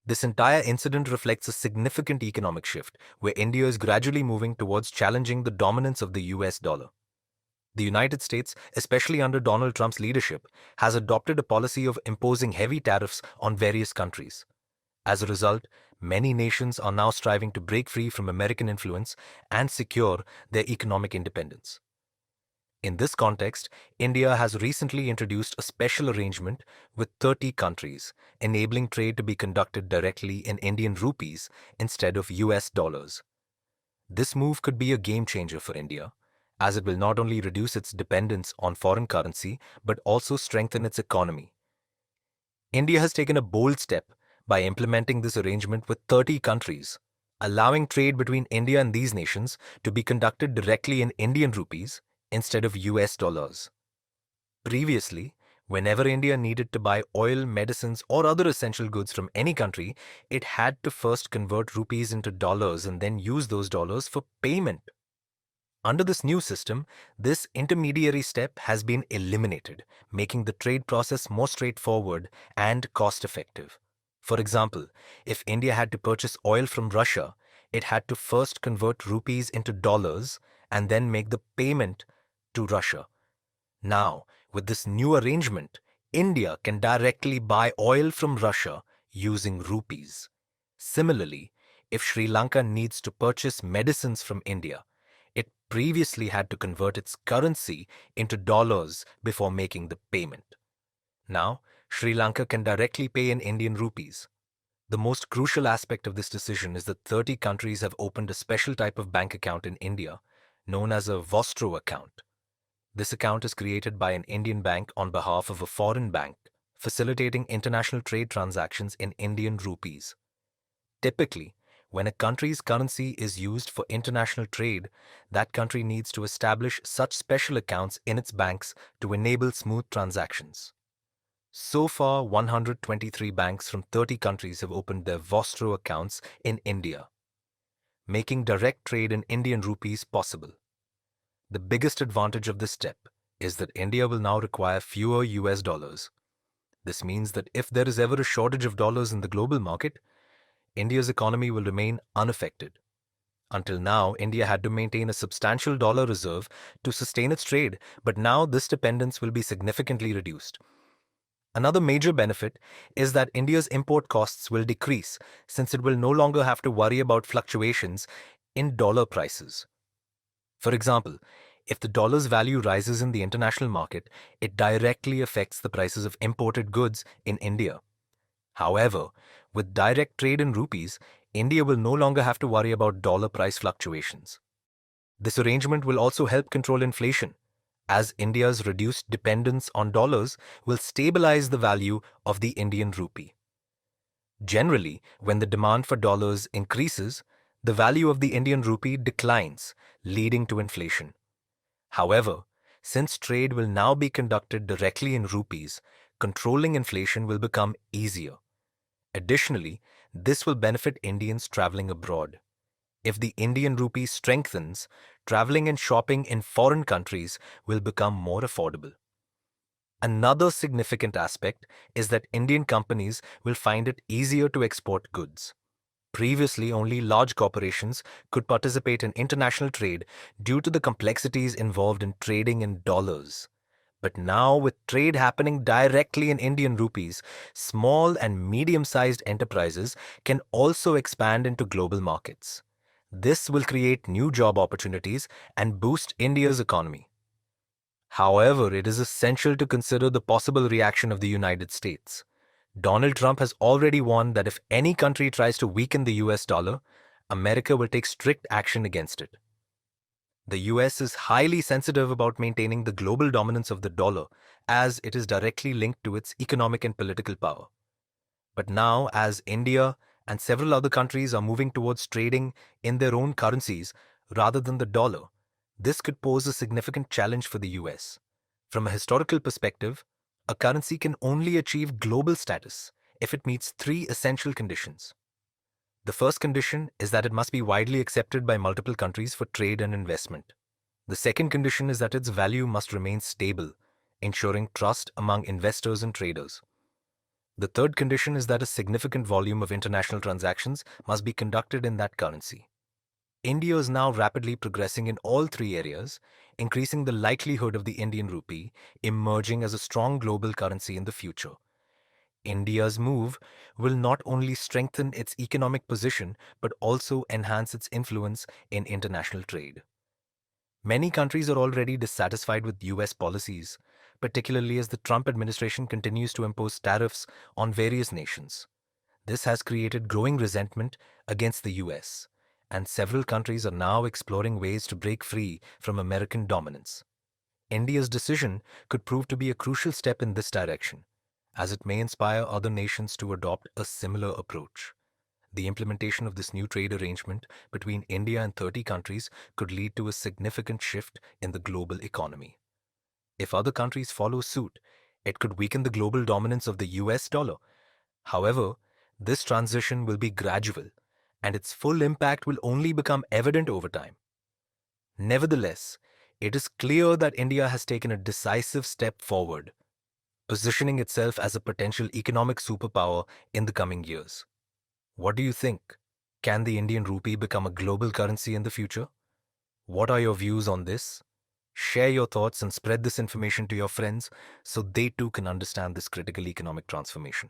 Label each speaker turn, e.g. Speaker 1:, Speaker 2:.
Speaker 1: This entire incident reflects a significant economic shift, where India is gradually moving towards challenging the dominance of the US dollar. The United States, especially under Donald Trump's leadership, has adopted a policy of imposing heavy tariffs on various countries. As a result, many nations are now striving to break free from American influence and secure their economic independence. In this context, India has recently introduced a special arrangement with 30 countries, enabling trade to be conducted directly in Indian rupees instead of US dollars. This move could be a game changer for India, as it will not only reduce its dependence on foreign currency but also strengthen its economy. India has taken a bold step by implementing this arrangement with 30 countries, allowing trade between India and these nations to be conducted directly in Indian rupees instead of US dollars. Previously, whenever India needed to buy oil, medicines, or other essential goods from any country, it had to first convert rupees into dollars and then use those dollars for payment. Under this new system, this intermediary step has been eliminated, making the trade process more straightforward and cost-effective. For example, if India had to purchase oil from Russia, it had to first convert rupees into dollars and then make the payment to Russia. Now, with this new arrangement, India can directly buy oil from Russia using rupees. Similarly, if Sri Lanka needs to purchase medicines from India, it previously had to convert its currency into dollars before making the payment. Now, Sri Lanka can directly pay in Indian rupees. The most crucial aspect of this decision is that 30 countries have opened a special type of bank account in India, known as a Vostro account. This account is created by an Indian bank on behalf of a foreign bank, facilitating international trade transactions in Indian rupees. Typically, when a country's currency is used for international trade, that country needs to establish such special accounts in its banks to enable smooth transactions. So far, 123 banks from 30 countries have opened their Vostro accounts in India, making direct trade in Indian rupees possible. The biggest advantage of this step is that India will now require fewer US dollars. This means that if there is ever a shortage of dollars in the global market, India's economy will remain unaffected. Until now, India had to maintain a substantial dollar reserve to sustain its trade, but now this dependence will be significantly reduced. Another major benefit is that India's import costs will decrease, since it will no longer have to worry about fluctuations in dollar prices. For example, if the dollar's value rises in the international market, it directly affects the prices of imported goods in India. However, with direct trade in rupees, India will no longer have to worry about dollar price fluctuations. This arrangement will also help control inflation, as India's reduced dependence on dollars will stabilize the value of the Indian rupee. Generally, when the demand for dollars increases, the value of the Indian rupee declines, leading to inflation. However, since trade will now be conducted directly in rupees, controlling inflation will become easier. Additionally, this will benefit Indians traveling abroad. If the Indian rupee strengthens, traveling and shopping in foreign countries will become more affordable. Another significant aspect is that Indian companies will find it easier to export goods. Previously, only large corporations could participate in international trade due to the complexities involved in trading in dollars. But now, with trade happening directly in Indian rupees, small and medium-sized enterprises can also expand into global markets. This will create new job opportunities and boost India's economy. However, it is essential to consider the possible reaction of the United States. Donald Trump has already warned that if any country tries to weaken the US dollar, America will take strict action against it. The US is highly sensitive about maintaining the global dominance of the dollar, as it is directly linked to its economic and political power. But now, as India and several other countries are moving towards trading in their own currencies rather than the dollar, this could pose a significant challenge for the US. From a historical perspective, a currency can only achieve global status if it meets three essential conditions. The first condition is that it must be widely accepted by multiple countries for trade and investment. The second condition is that its value must remain stable, ensuring trust among investors and traders. The third condition is that a significant volume of international transactions must be conducted in that currency. India is now rapidly progressing in all three areas, increasing the likelihood of the Indian rupee emerging as a strong global currency in the future. India's move will not only strengthen its economic position but also enhance its influence in international trade. Many countries are already dissatisfied with US policies, particularly as the Trump administration continues to impose tariffs on various nations. This has created growing resentment against the US, and several countries are now exploring ways to break free from American dominance. India's decision could prove to be a crucial step in this direction, as it may inspire other nations to adopt a similar approach. The implementation of this new trade arrangement between India and 30 countries could lead to a significant shift in the global economy. If other countries follow suit, it could weaken the global dominance of the US dollar. However, this transition will be gradual, and its full impact will only become evident over time. Nevertheless, it is clear that India has taken a decisive step forward, positioning itself as a potential economic superpower in the coming years. What do you think? Can the Indian rupee become a global currency in the future? What are your views on this? Share your thoughts and spread this information to your friends so they too can understand this critical economic transformation.